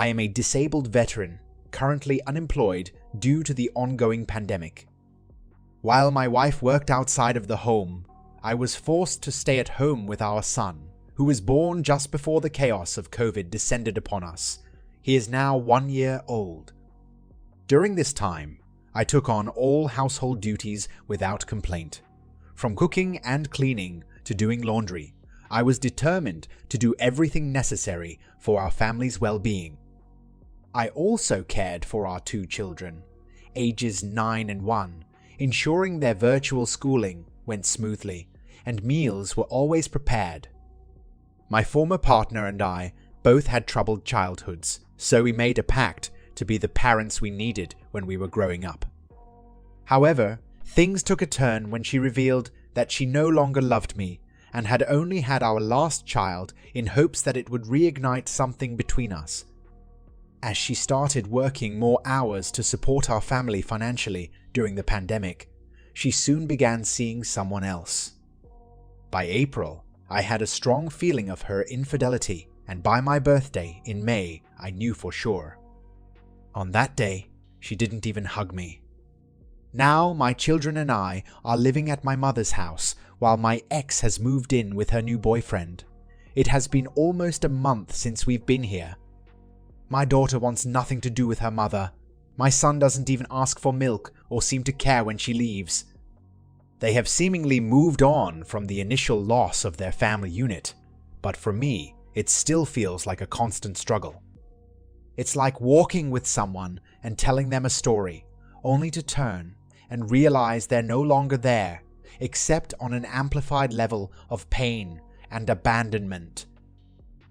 I am a disabled veteran, currently unemployed due to the ongoing pandemic. While my wife worked outside of the home, I was forced to stay at home with our son, who was born just before the chaos of COVID descended upon us. He is now 1 year old. During this time, I took on all household duties without complaint. From cooking and cleaning to doing laundry, I was determined to do everything necessary for our family's well-being. I also cared for our 2 children, ages 9 and 1, ensuring their virtual schooling went smoothly and meals were always prepared. My former partner and I both had troubled childhoods, so we made a pact to be the parents we needed when we were growing up. However, things took a turn when she revealed that she no longer loved me and had only had our last child in hopes that it would reignite something between us. As she started working more hours to support our family financially during the pandemic, she soon began seeing someone else. By April, I had a strong feeling of her infidelity, and by my birthday in May, I knew for sure. On that day, she didn't even hug me. Now, my children and I are living at my mother's house while my ex has moved in with her new boyfriend. It has been almost a month since we've been here. My daughter wants nothing to do with her mother. My son doesn't even ask for milk or seem to care when she leaves. They have seemingly moved on from the initial loss of their family unit, but for me, it still feels like a constant struggle. It's like walking with someone and telling them a story, only to turn and realize they're no longer there, except on an amplified level of pain and abandonment.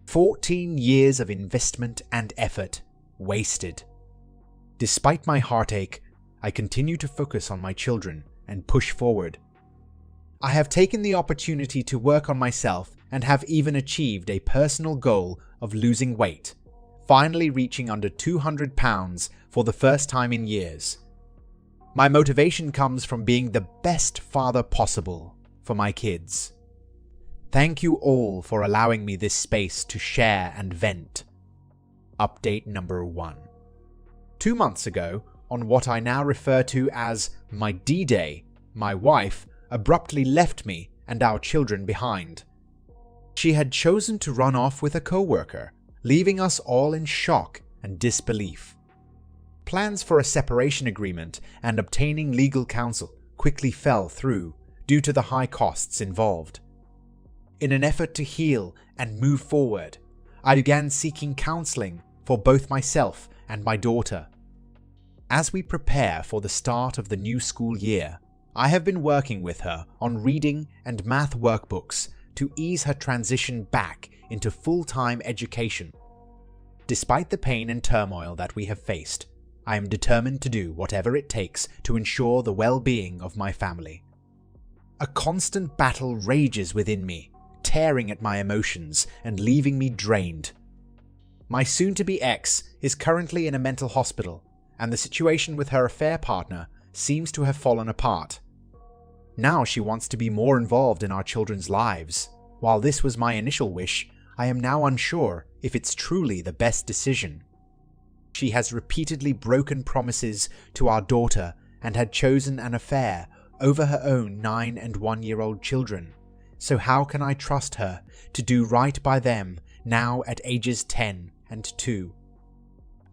14 years of investment and effort wasted. Despite my heartache, I continue to focus on my children and push forward. I have taken the opportunity to work on myself and have even achieved a personal goal of losing weight, finally reaching under 200 pounds for the first time in years. My motivation comes from being the best father possible for my kids. Thank you all for allowing me this space to share and vent. Update number 1. 2 months ago, on what I now refer to as my D-Day, my wife abruptly left me and our children behind. She had chosen to run off with a co-worker, leaving us all in shock and disbelief. Plans for a separation agreement and obtaining legal counsel quickly fell through due to the high costs involved. In an effort to heal and move forward, I began seeking counseling for both myself and my daughter. As we prepare for the start of the new school year, I have been working with her on reading and math workbooks to ease her transition back into full-time education. Despite the pain and turmoil that we have faced, I am determined to do whatever it takes to ensure the well-being of my family. A constant battle rages within me, tearing at my emotions and leaving me drained. My soon-to-be ex is currently in a mental hospital, and the situation with her affair partner seems to have fallen apart. Now she wants to be more involved in our children's lives. While this was my initial wish, I am now unsure if it's truly the best decision. She has repeatedly broken promises to our daughter and had chosen an affair over her own 9 and 1-year-old children. So how can I trust her to do right by them now at ages 10 and 2?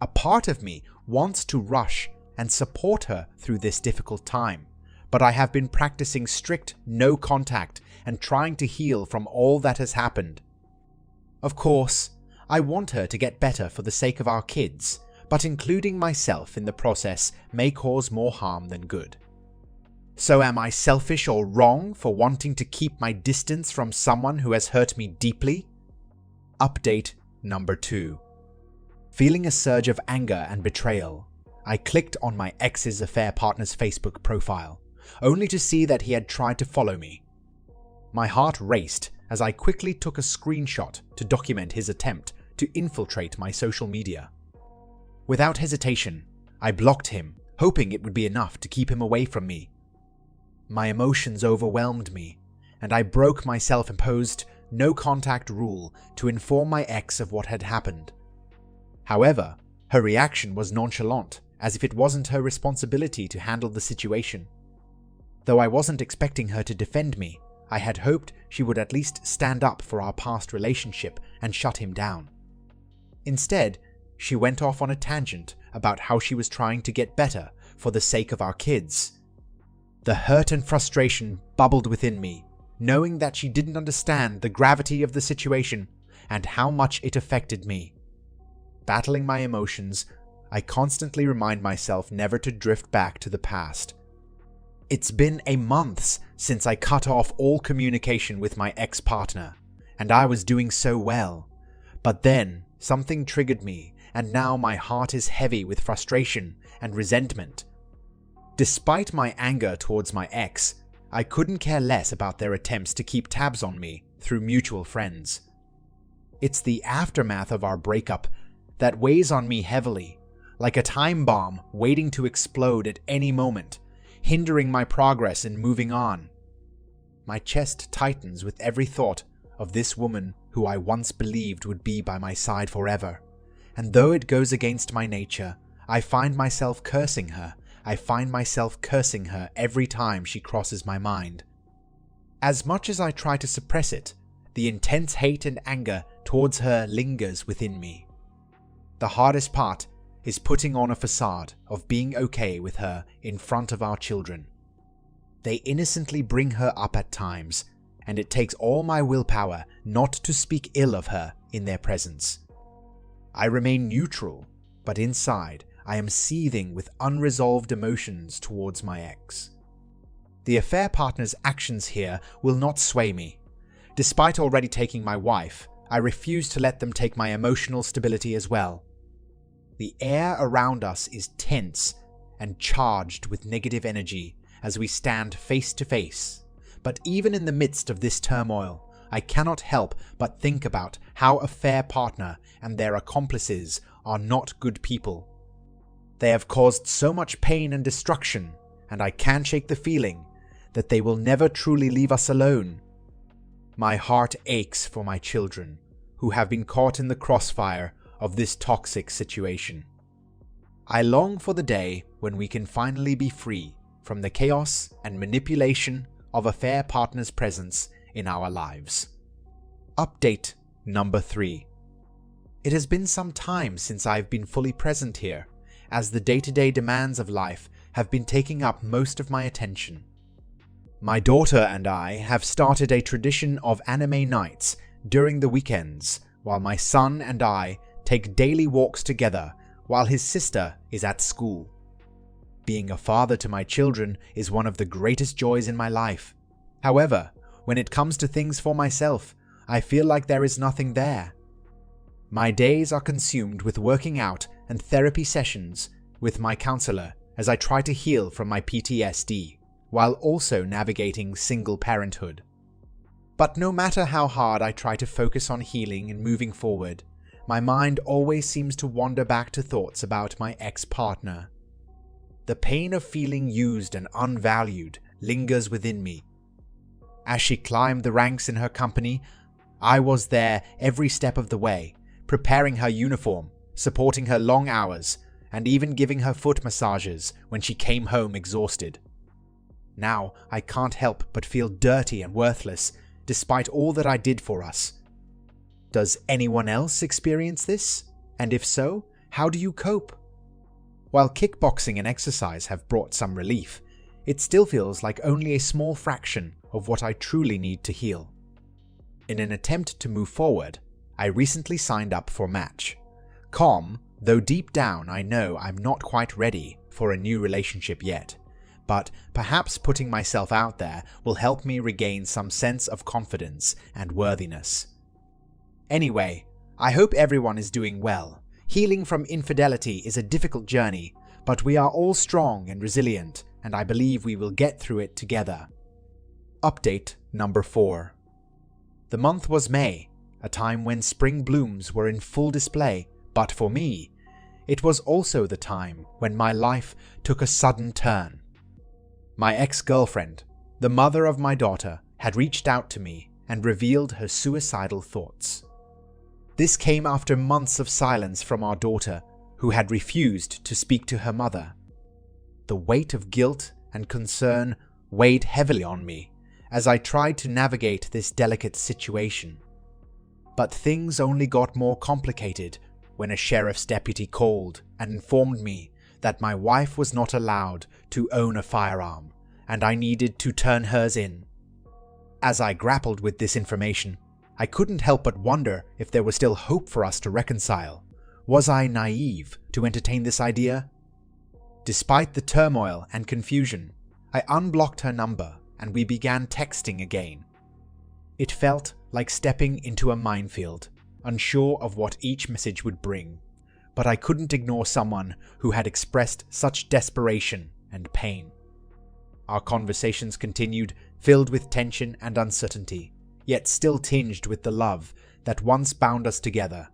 A part of me wants to rush and support her through this difficult time, but I have been practicing strict no contact and trying to heal from all that has happened. Of course, I want her to get better for the sake of our kids, but including myself in the process may cause more harm than good. So am I selfish or wrong for wanting to keep my distance from someone who has hurt me deeply? Update number 2. Feeling a surge of anger and betrayal, I clicked on my ex's affair partner's Facebook profile, only to see that he had tried to follow me. My heart raced as I quickly took a screenshot to document his attempt to infiltrate my social media. Without hesitation, I blocked him, hoping it would be enough to keep him away from me. My emotions overwhelmed me, and I broke my self-imposed no-contact rule to inform my ex of what had happened. However, her reaction was nonchalant, as if it wasn't her responsibility to handle the situation. Though I wasn't expecting her to defend me, I had hoped she would at least stand up for our past relationship and shut him down. Instead, she went off on a tangent about how she was trying to get better for the sake of our kids. The hurt and frustration bubbled within me, knowing that she didn't understand the gravity of the situation and how much it affected me. Battling my emotions, I constantly remind myself never to drift back to the past. It's been a month since I cut off all communication with my ex-partner, and I was doing so well. But then, something triggered me, and now my heart is heavy with frustration and resentment. Despite my anger towards my ex, I couldn't care less about their attempts to keep tabs on me through mutual friends. It's the aftermath of our breakup that weighs on me heavily, like a time bomb waiting to explode at any moment, hindering my progress in moving on. My chest tightens with every thought of this woman who I once believed would be by my side forever, and though it goes against my nature, I find myself cursing her. I find myself cursing her every time she crosses my mind. As much as I try to suppress it, the intense hate and anger towards her lingers within me. The hardest part is putting on a facade of being okay with her in front of our children. They innocently bring her up at times, and it takes all my willpower not to speak ill of her in their presence. I remain neutral, but inside I am seething with unresolved emotions towards my ex. The affair partner's actions here will not sway me. Despite already taking my wife, I refuse to let them take my emotional stability as well. The air around us is tense and charged with negative energy as we stand face to face. But even in the midst of this turmoil, I cannot help but think about how affair partner and their accomplices are not good people. They have caused so much pain and destruction, and I can't shake the feeling that they will never truly leave us alone. My heart aches for my children, who have been caught in the crossfire of this toxic situation. I long for the day when we can finally be free from the chaos and manipulation of affair partner's presence in our lives. Update number 3. It has been some time since I've been fully present here, as the day-to-day demands of life have been taking up most of my attention. My daughter and I have started a tradition of anime nights during the weekends, while my son and I take daily walks together while his sister is at school. Being a father to my children is one of the greatest joys in my life. However, when it comes to things for myself, I feel like there is nothing there. My days are consumed with working out and therapy sessions with my counselor as I try to heal from my PTSD, while also navigating single parenthood. But no matter how hard I try to focus on healing and moving forward, my mind always seems to wander back to thoughts about my ex-partner. The pain of feeling used and unvalued lingers within me. As she climbed the ranks in her company, I was there every step of the way, preparing her uniform, supporting her long hours, and even giving her foot massages when she came home exhausted. Now I can't help but feel dirty and worthless, despite all that I did for us. Does anyone else experience this? And if so, how do you cope? While kickboxing and exercise have brought some relief, it still feels like only a small fraction of what I truly need to heal. In an attempt to move forward, I recently signed up for Match. Calm, though deep down I know I'm not quite ready for a new relationship yet, but perhaps putting myself out there will help me regain some sense of confidence and worthiness. Anyway, I hope everyone is doing well. Healing from infidelity is a difficult journey, but we are all strong and resilient, and I believe we will get through it together. Update number 4. The month was May, a time when spring blooms were in full display, but for me, it was also the time when my life took a sudden turn. My ex-girlfriend, the mother of my daughter, had reached out to me and revealed her suicidal thoughts. This came after months of silence from our daughter, who had refused to speak to her mother. The weight of guilt and concern weighed heavily on me as I tried to navigate this delicate situation. But things only got more complicated when a sheriff's deputy called and informed me that my wife was not allowed to own a firearm and I needed to turn hers in. As I grappled with this information, I couldn't help but wonder if there was still hope for us to reconcile. Was I naive to entertain this idea? Despite the turmoil and confusion, I unblocked her number and we began texting again. It felt like stepping into a minefield, unsure of what each message would bring, but I couldn't ignore someone who had expressed such desperation and pain. Our conversations continued, filled with tension and uncertainty, yet still tinged with the love that once bound us together.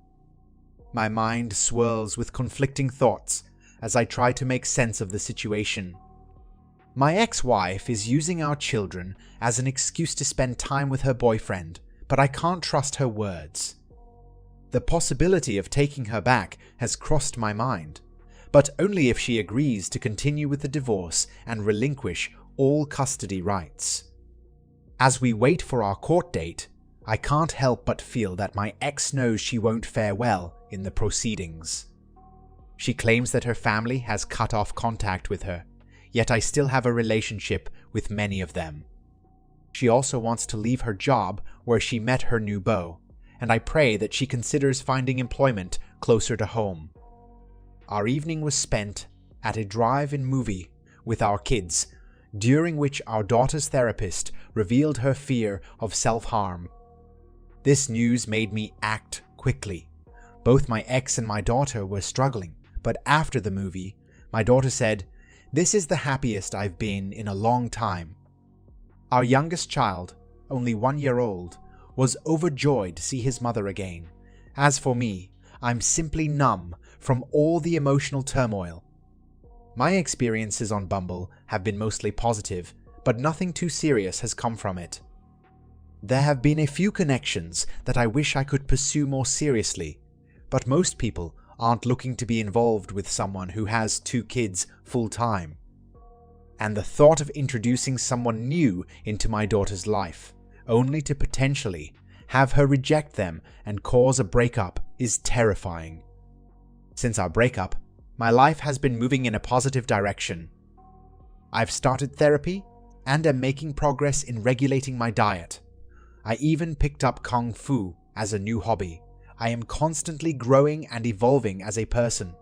My mind swirls with conflicting thoughts as I try to make sense of the situation. My ex-wife is using our children as an excuse to spend time with her boyfriend, but I can't trust her words. The possibility of taking her back has crossed my mind, but only if she agrees to continue with the divorce and relinquish all custody rights. As we wait for our court date, I can't help but feel that my ex knows she won't fare well in the proceedings. She claims that her family has cut off contact with her, yet I still have a relationship with many of them. She also wants to leave her job where she met her new beau, and I pray that she considers finding employment closer to home. Our evening was spent at a drive-in movie with our kids, during which our daughter's therapist revealed her fear of self-harm. This news made me act quickly. Both my ex and my daughter were struggling, but after the movie, my daughter said, "This is the happiest I've been in a long time." Our youngest child, only 1 year old, was overjoyed to see his mother again. As for me, I'm simply numb from all the emotional turmoil. My experiences on Bumble have been mostly positive, but nothing too serious has come from it. There have been a few connections that I wish I could pursue more seriously, but most people aren't looking to be involved with someone who has 2 kids full-time. And the thought of introducing someone new into my daughter's life, only to potentially have her reject them and cause a breakup, is terrifying. Since our breakup, my life has been moving in a positive direction. I've started therapy and am making progress in regulating my diet. I even picked up Kung Fu as a new hobby. I am constantly growing and evolving as a person.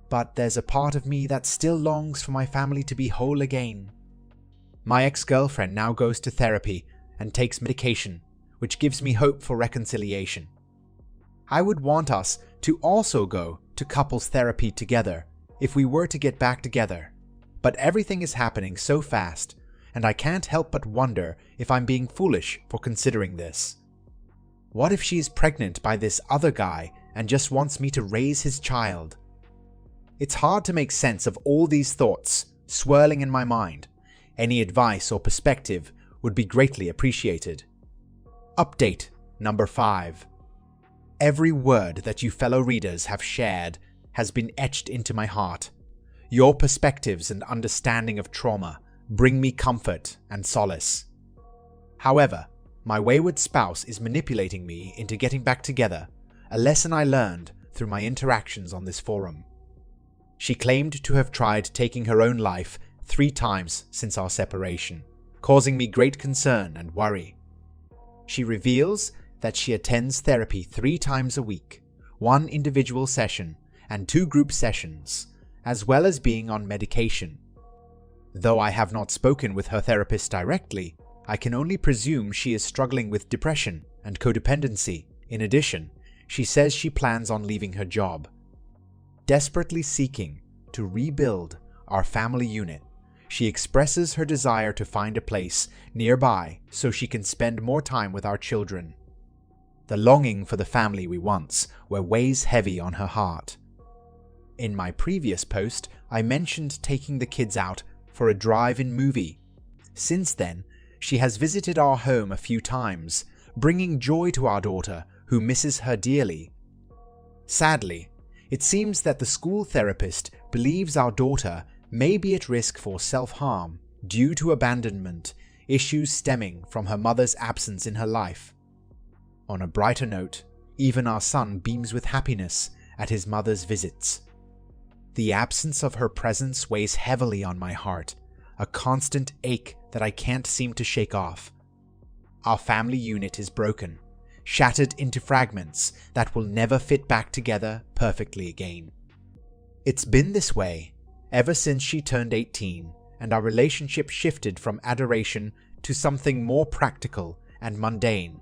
But there's a part of me that still longs for my family to be whole again. My ex-girlfriend now goes to therapy and takes medication, which gives me hope for reconciliation. I would want us to also go to couples therapy together if we were to get back together. But everything is happening so fast, and I can't help but wonder if I'm being foolish for considering this. What if she is pregnant by this other guy and just wants me to raise his child? It's hard to make sense of all these thoughts swirling in my mind. Any advice or perspective would be greatly appreciated. Update number 5. Every word that you fellow readers have shared has been etched into my heart. Your perspectives and understanding of trauma bring me comfort and solace. However, my wayward spouse is manipulating me into getting back together, a lesson I learned through my interactions on this forum. She claimed to have tried taking her own life 3 times since our separation, causing me great concern and worry. She reveals that she attends therapy 3 times a week, 1 individual session and 2 group sessions, as well as being on medication. Though I have not spoken with her therapist directly, I can only presume she is struggling with depression and codependency. In addition, she says she plans on leaving her job. Desperately seeking to rebuild our family unit, she expresses her desire to find a place nearby so she can spend more time with our children. The longing for the family we once were weighs heavy on her heart. In my previous post, I mentioned taking the kids out for a drive-in movie. Since then, she has visited our home a few times, bringing joy to our daughter, who misses her dearly. Sadly, it seems that the school therapist believes our daughter may be at risk for self-harm due to abandonment, issues stemming from her mother's absence in her life. On a brighter note, even our son beams with happiness at his mother's visits. The absence of her presence weighs heavily on my heart, a constant ache that I can't seem to shake off. Our family unit is broken, shattered into fragments that will never fit back together perfectly again. It's been this way ever since she turned 18 and our relationship shifted from adoration to something more practical and mundane.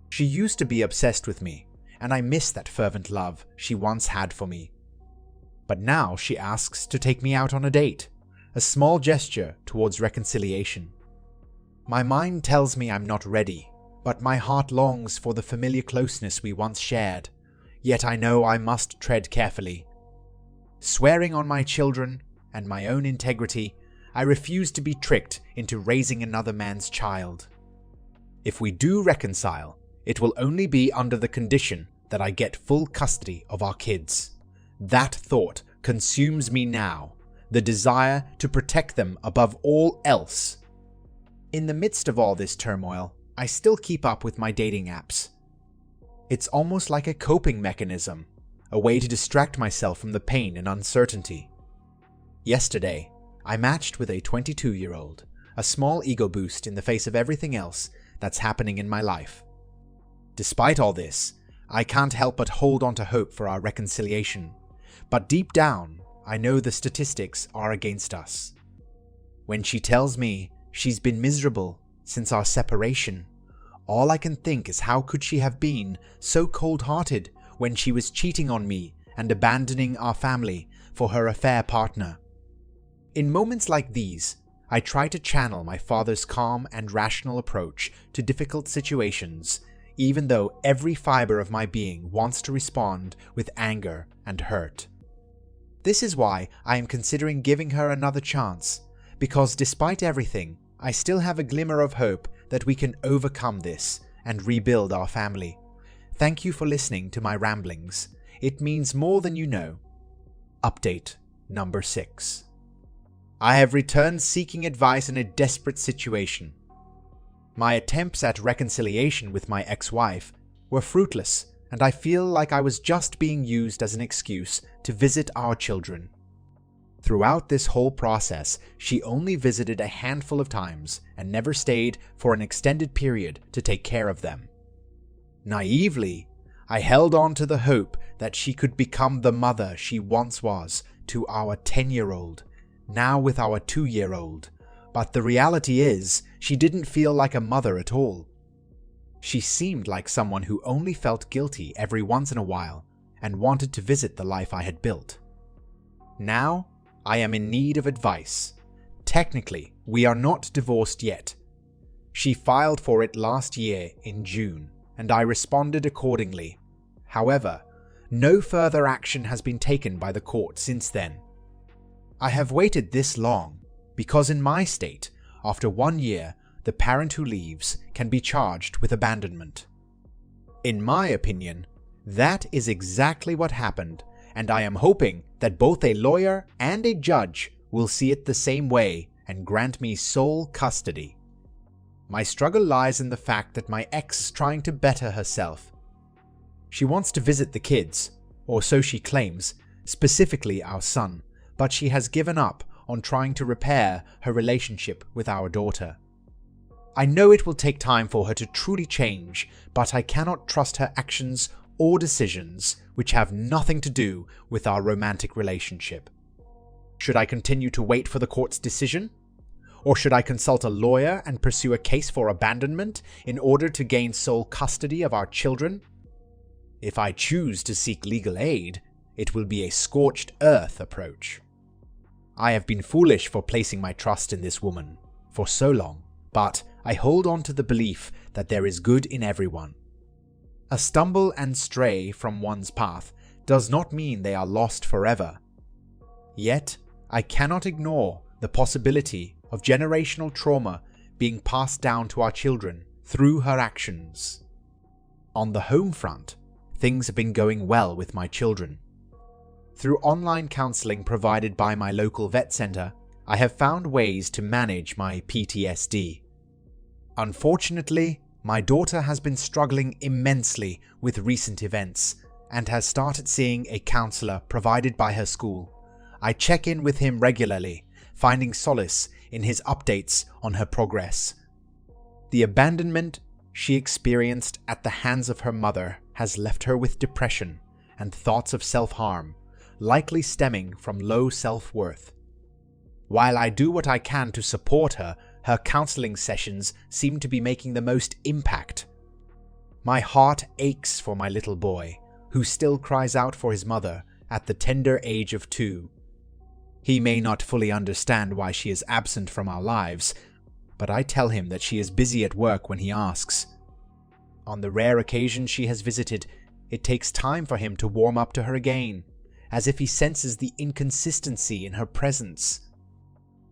She used to be obsessed with me, and I miss that fervent love she once had for me. But now she asks to take me out on a date, a small gesture towards reconciliation. My mind tells me I'm not ready, but my heart longs for the familiar closeness we once shared, yet I know I must tread carefully. Swearing on my children and my own integrity, I refuse to be tricked into raising another man's child. If we do reconcile, it will only be under the condition that I get full custody of our kids. That thought consumes me now, the desire to protect them above all else. In the midst of all this turmoil, I still keep up with my dating apps. It's almost like a coping mechanism, a way to distract myself from the pain and uncertainty. Yesterday, I matched with a 22-year-old, a small ego boost in the face of everything else that's happening in my life. Despite all this, I can't help but hold on to hope for our reconciliation, but deep down, I know the statistics are against us. When she tells me she's been miserable since our separation, all I can think is how could she have been so cold-hearted when she was cheating on me and abandoning our family for her affair partner. In moments like these, I try to channel my father's calm and rational approach to difficult situations, even though every fiber of my being wants to respond with anger and hurt. This is why I am considering giving her another chance, because despite everything, I still have a glimmer of hope that we can overcome this and rebuild our family. Thank you for listening to my ramblings. It means more than you know. Update number 6. I have returned seeking advice in a desperate situation. My attempts at reconciliation with my ex-wife were fruitless, and I feel like I was just being used as an excuse to visit our children. Throughout this whole process, she only visited a handful of times and never stayed for an extended period to take care of them. Naively, I held on to the hope that she could become the mother she once was to our 10-year-old, now with our 2-year-old, but the reality is she didn't feel like a mother at all. She seemed like someone who only felt guilty every once in a while and wanted to visit the life I had built. Now, I am in need of advice. Technically, we are not divorced yet. She filed for it last year in June, and I responded accordingly. However, no further action has been taken by the court since then. I have waited this long because in my state, after 1 year, the parent who leaves can be charged with abandonment. In my opinion, that is exactly what happened, and I am hoping that both a lawyer and a judge will see it the same way and grant me sole custody. My struggle lies in the fact that my ex is trying to better herself. She wants to visit the kids, or so she claims, specifically our son, but she has given up on trying to repair her relationship with our daughter. I know it will take time for her to truly change, but I cannot trust her actions or decisions which have nothing to do with our romantic relationship. Should I continue to wait for the court's decision? Or should I consult a lawyer and pursue a case for abandonment in order to gain sole custody of our children? If I choose to seek legal aid, it will be a scorched earth approach. I have been foolish for placing my trust in this woman for so long, but I hold on to the belief that there is good in everyone. A stumble and stray from one's path does not mean they are lost forever. Yet, I cannot ignore the possibility of generational trauma being passed down to our children through her actions. On the home front, things have been going well with my children. Through online counseling provided by my local vet center, I have found ways to manage my PTSD. Unfortunately, my daughter has been struggling immensely with recent events and has started seeing a counselor provided by her school. I check in with him regularly, finding solace in his updates on her progress. The abandonment she experienced at the hands of her mother has left her with depression and thoughts of self-harm, likely stemming from low self-worth. While I do what I can to support her, her counseling sessions seem to be making the most impact. My heart aches for my little boy, who still cries out for his mother at the tender age of 2. He may not fully understand why she is absent from our lives, but I tell him that she is busy at work when he asks. On the rare occasion she has visited, it takes time for him to warm up to her again, as if he senses the inconsistency in her presence.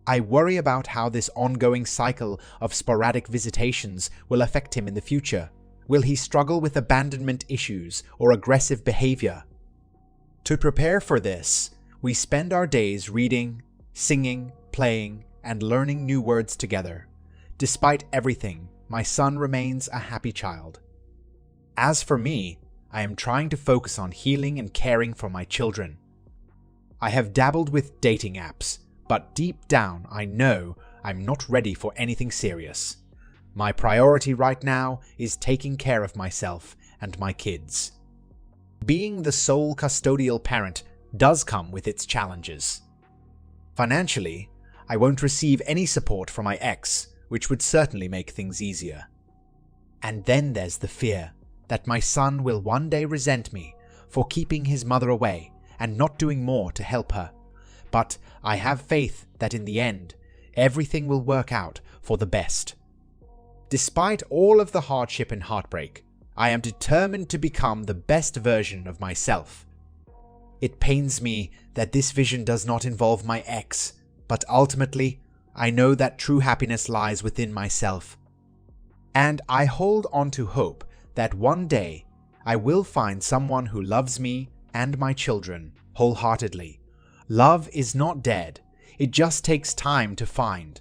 I worry about how this ongoing cycle of sporadic visitations will affect him in the future. Will he struggle with abandonment issues or aggressive behavior? To prepare for this, we spend our days reading, singing, playing, and learning new words together. Despite everything, my son remains a happy child. As for me, I am trying to focus on healing and caring for my children. I have dabbled with dating apps, but deep down I know I'm not ready for anything serious. My priority right now is taking care of myself and my kids. Being the sole custodial parent does come with its challenges. Financially, I won't receive any support from my ex, which would certainly make things easier. And then there's the fear that my son will one day resent me for keeping his mother away and not doing more to help her. But I have faith that in the end, everything will work out for the best. Despite all of the hardship and heartbreak, I am determined to become the best version of myself. It pains me that this vision does not involve my ex, but ultimately, I know that true happiness lies within myself. And I hold on to hope that one day I will find someone who loves me and my children wholeheartedly. Love is not dead, it just takes time to find,